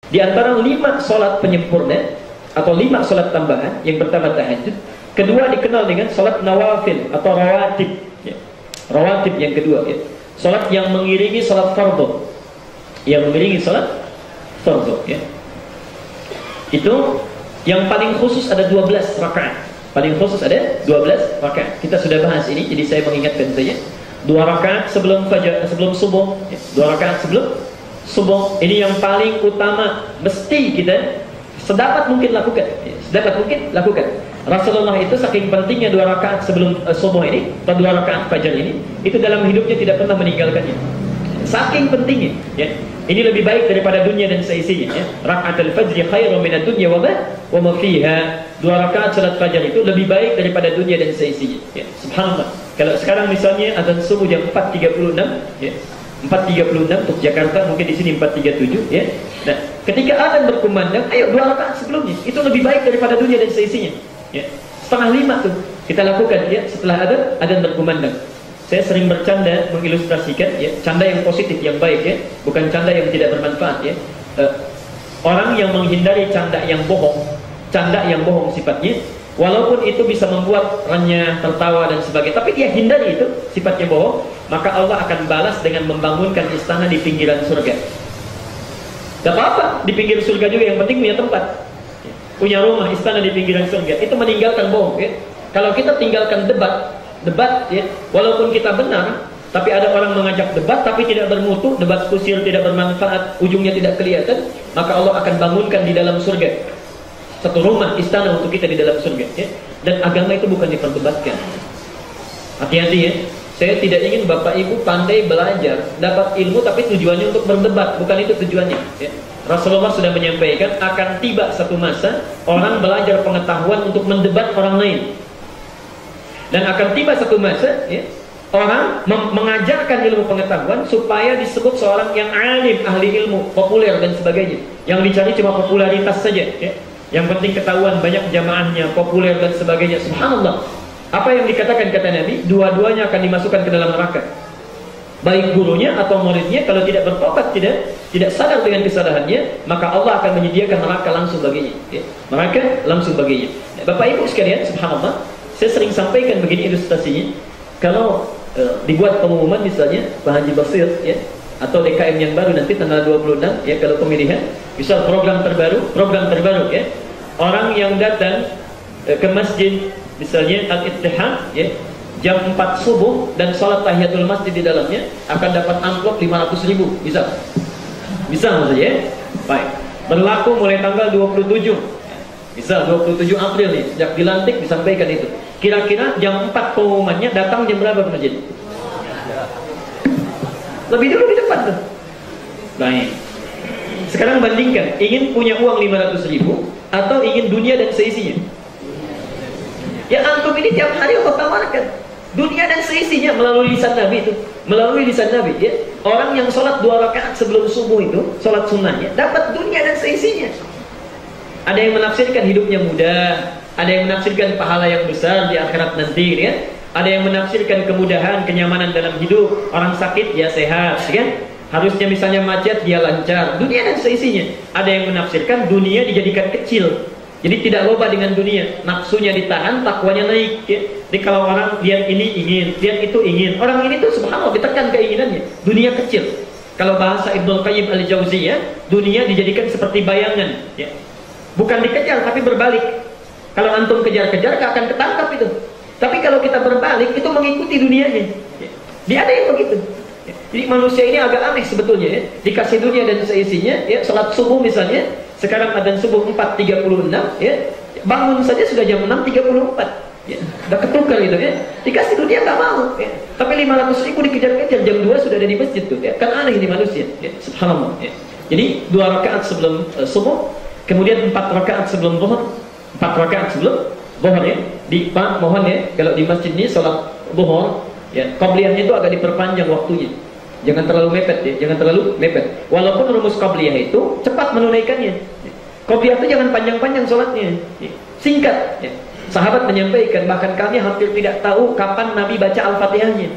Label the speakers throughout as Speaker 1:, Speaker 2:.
Speaker 1: Di antara 5 sholat penyempurna atau 5 sholat tambahan, yang pertama tahajud, kedua dikenal dengan sholat nawafil atau rawatib, ya. Rawatib yang kedua, ya. Sholat yang mengiringi sholat fardhu, yang mengiringi sholat fardhu, ya. Itu yang paling khusus ada 12 rakaat. Paling khusus ada 12 rakaat. Kita sudah bahas ini, jadi saya mengingatkan saja. 2 rakaat sebelum fajar, sebelum subuh, ya. 2 rakaat sebelum subuh. Ini yang paling utama, mesti kita sedapat mungkin lakukan, ya. Sedapat mungkin lakukan. Rasulullah itu saking pentingnya 2 rakaat sebelum subuh ini, atau 2 rakaat fajar ini, itu dalam hidupnya tidak pernah meninggalkannya. Saking pentingnya, ya. Ini lebih baik daripada dunia dan seisinya, ya. Rakaatul fajri khairum minad dunya wa ma fiha. 2 rakaat salat fajar itu lebih baik daripada dunia dan seisinya, ya. Subhanallah. Kalau sekarang misalnya azan subuh jam 4.36, ya. 4.36 untuk Jakarta, mungkin di sini 4.37, ya. Nah, ketika azan berkumandang, ayo 2 rakaat sebelumnya, itu lebih baik daripada dunia dan seisinya, ya. 4:30 tuh kita lakukan, ya, setelah azan berkumandang. Saya sering bercanda mengilustrasikan, ya, canda yang positif, yang baik, ya, bukan canda yang tidak bermanfaat, ya. Orang yang menghindari canda yang bohong sifatnya, walaupun itu bisa membuat renyah, tertawa dan sebagainya, tapi dia hindari itu sifatnya bohong, maka Allah akan balas dengan membangunkan istana di pinggiran surga. Gak apa-apa, di pinggir surga juga, yang penting punya tempat, punya rumah, istana di pinggiran surga. Itu meninggalkan bohong, ya. Kalau kita tinggalkan debat, ya, walaupun kita benar, tapi ada orang mengajak debat tapi tidak bermutu, debat kusir, tidak bermanfaat, ujungnya tidak kelihatan, maka Allah akan bangunkan di dalam surga satu rumah, istana untuk kita di dalam surga, ya. Dan agama itu bukan diperdebatkan. Hati-hati, ya. Saya tidak ingin Bapak Ibu pandai belajar, dapat ilmu, tapi tujuannya untuk berdebat, bukan itu tujuannya, ya. Rasulullah sudah menyampaikan akan tiba satu masa orang belajar pengetahuan untuk mendebat orang lain. Dan akan tiba satu masa, ya, orang mengajarkan ilmu pengetahuan supaya disebut seorang yang alim, ahli ilmu, populer dan sebagainya. Yang dicari cuma popularitas saja, ya. Yang penting ketahuan banyak jamaahnya, populer dan sebagainya. Subhanallah. Apa yang dikatakan kata Nabi, dua-duanya akan dimasukkan ke dalam neraka. Baik gurunya atau muridnya, kalau tidak bertobat, tidak sadar dengan kesalahannya, maka Allah akan menyediakan neraka langsung baginya, ya. Neraka langsung baginya. Nah, Bapak Ibu sekalian, subhanallah, saya sering sampaikan begini ilustrasinya. Kalau dibuat pengumuman misalnya Pak Haji Basir, ya, atau DKM yang baru nanti tanggal 26, ya, kalau pemilihan, misal program terbaru, ya, orang yang datang ke masjid misalnya Al-Ittihad, ya, jam 4 subuh dan sholat tahiyatul masjid di dalamnya akan dapat amplop 500.000, bisa maksudnya, ya. Baik, berlaku mulai tanggal 27, bisa 27 April nih, sejak dilantik disampaikan itu. Kira-kira jam 4 pengumumannya, datang jam berapa ke masjid? Lebih dulu di depan tuh. Baik. Sekarang bandingkan, ingin punya uang 500.000 atau ingin dunia dan seisinya? Ya, antum ini tiap hari Allah tawarkan dunia dan seisinya melalui lisan Nabi itu. Melalui lisan Nabi, ya. Orang yang sholat 2 rakaat sebelum subuh itu, sholat sunnahnya, dapat dunia dan seisinya. Ada yang menafsirkan hidupnya mudah, ada yang menafsirkan pahala yang besar di akhirat nanti, ya. Ada yang menafsirkan kemudahan, kenyamanan dalam hidup. Orang sakit, ya sehat, kan? Harusnya misalnya macet, dia lancar. Dunia dan seisinya. Ada yang menafsirkan dunia dijadikan kecil, jadi tidak loba dengan dunia, nafsunya ditahan, takwanya naik, ya. Jadi kalau orang lihat ini ingin, lihat itu ingin, orang ini tuh subhanallah ditekan keinginannya, dunia kecil. Kalau bahasa Ibnu Qayyim Al-Jauziyah, dunia dijadikan seperti bayangan, ya. Bukan dikejar tapi berbalik. Kalau antum kejar-kejar akan ketangkap itu. Tapi kalau kita berbalik, itu mengikuti dunianya, ya. Dia ada yang begitu, ya. Jadi manusia ini agak aneh sebetulnya, ya. Dikasih dunia dan seisinya, ya. Salat subuh misalnya, sekarang adzan subuh 4.36, ya. Bangun saja sudah jam 6.34, ya. Udah ketukar itu, ya. Dikasih dunia nggak mau, ya. Tapi 500.000 dikejar-kejar, jam 2 sudah ada di masjid tuh, ya. Kan aneh ini manusia, ya. Subhanallah, ya. Jadi 2 rakaat sebelum subuh, kemudian 4 rakaat sebelum zuhur, 4 rakaat sebelum zuhur, ya. Mohon, ya, kalau di masjid ini sholat zuhur, ya, qabliyahnya itu agak diperpanjang waktunya. Jangan terlalu mepet, ya. Jangan terlalu mepet. Walaupun rumus qabliyah itu cepat menunaikannya. Qabliyah itu jangan panjang-panjang sholatnya, ya. Singkat, ya. Sahabat menyampaikan, bahkan kami hampir tidak tahu kapan Nabi baca Al-Fatihahnya.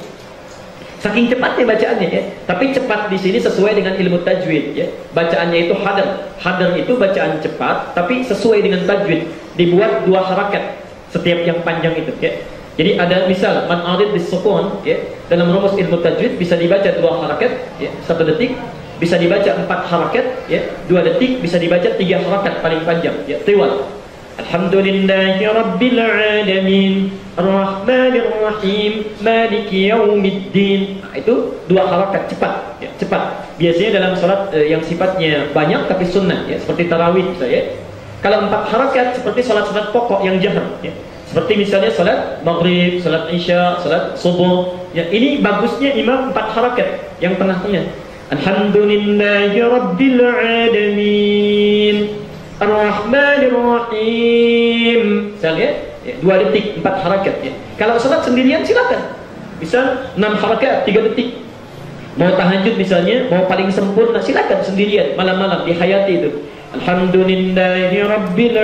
Speaker 1: Saking cepatnya bacaannya ya. Tapi cepat di sini sesuai dengan ilmu tajwid ya. Bacaannya itu hadar. Hadar itu bacaan cepat tapi sesuai dengan tajwid. Dibuat 2 harakat setiap yang panjang itu ya. Jadi ada misal man arid bisukun ya. Dalam rumus ilmu tajwid bisa dibaca 2 harakat ya, 1 detik, bisa dibaca 4 harakat ya, 2 detik, bisa dibaca 3 harakat paling panjang ya, tiwal. Alhamdulillahi rabbil alamin arrahmanir rahim maliki yaumiddin. Nah, itu 2 harakat cepat ya, cepat. Biasanya dalam salat yang sifatnya banyak tapi sunnah ya, seperti tarawih misalnya. Kalau 4 harakat seperti salat-salat pokok yang jahar ya. Seperti misalnya salat maghrib, salat isya, salat subuh. Ya, ini bagusnya imam 4 harakat yang tengah-tengah. Alhamdulillahi rabbil alamin arrahmanir rahim. Misalnya ya, 2 detik 4 harakat ya. Kalau salat sendirian silakan. Misal 6 harakat 3 detik. Mau tahajud misalnya, mau paling sempurna silakan sendirian malam-malam dihayati itu. Alhamdulillahi rabbil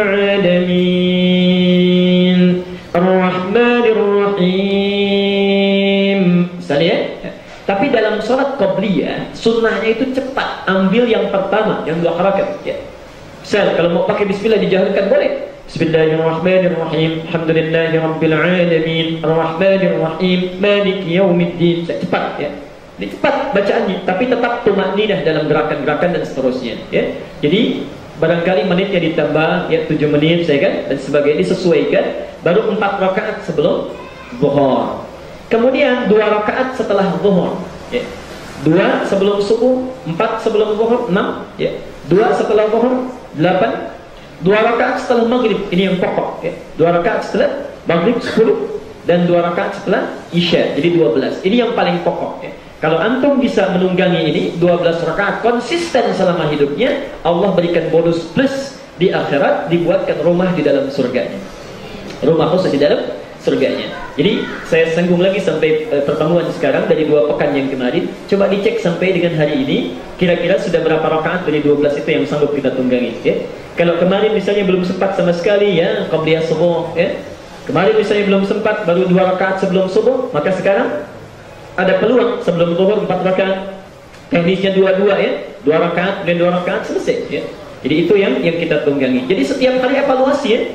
Speaker 1: alamin arrahmanir rahim. Misalnya ya. Tapi dalam salat qabliyah sunnahnya itu cepat, ambil yang pertama yang 2 harakat ya. Misal kalau mau pakai bismillah dijaharkan boleh. Bismillahirrahmanirrahim alhamdulillahi rabbil alamin arrahmanir rahim maliki yaumiddin. Cepat ya. Ini cepat bacaannya, tapi tetap tumakninah dalam gerakan-gerakan dan seterusnya ya. Jadi barangkali menitnya ditambah ya 7 menit saya kan dan sebagainya disesuaikan, baru 4 rakaat sebelum zuhur. Kemudian 2 rakaat setelah zuhur ya. 2 sebelum subuh, 4 sebelum zuhur, 6 ya. 2 setelah zuhur, 8. 2 rakaat setelah maghrib, ini yang pokok ya. 2 rakaat setelah maghrib 10 dan 2 rakaat setelah isya, jadi 12. Ini yang paling pokok ya. Kalau antum bisa menunggangi ini 12 rakaat konsisten selama hidupnya, Allah berikan bonus plus di akhirat, dibuatkan rumah di dalam surganya. Rumah khusus di dalam surganya. Jadi saya singgung lagi sampai pertemuan sekarang dari 2 pekan yang kemarin. Coba dicek sampai dengan hari ini, kira-kira sudah berapa rakaat dari 12 itu yang sanggup kita tunggangi ya. Kalau kemarin misalnya belum sempat sama sekali ya, qabliyah subuh ya. Kemarin misalnya belum sempat, baru 2 rakaat sebelum subuh, maka sekarang ada peluang sebelum zuhur 4 rakaat. Teknisnya 2-2 ya. 2 rakaat dan 2 rakaat selesai ya. Jadi itu yang kita tunggangi. Jadi setiap hari evaluasi ya.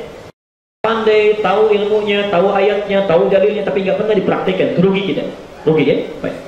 Speaker 1: Pandai, tahu ilmunya, tahu ayatnya, tahu dalilnya, tapi nggak pernah dipraktikkan. Rugi kita. Rugi ya. Baik.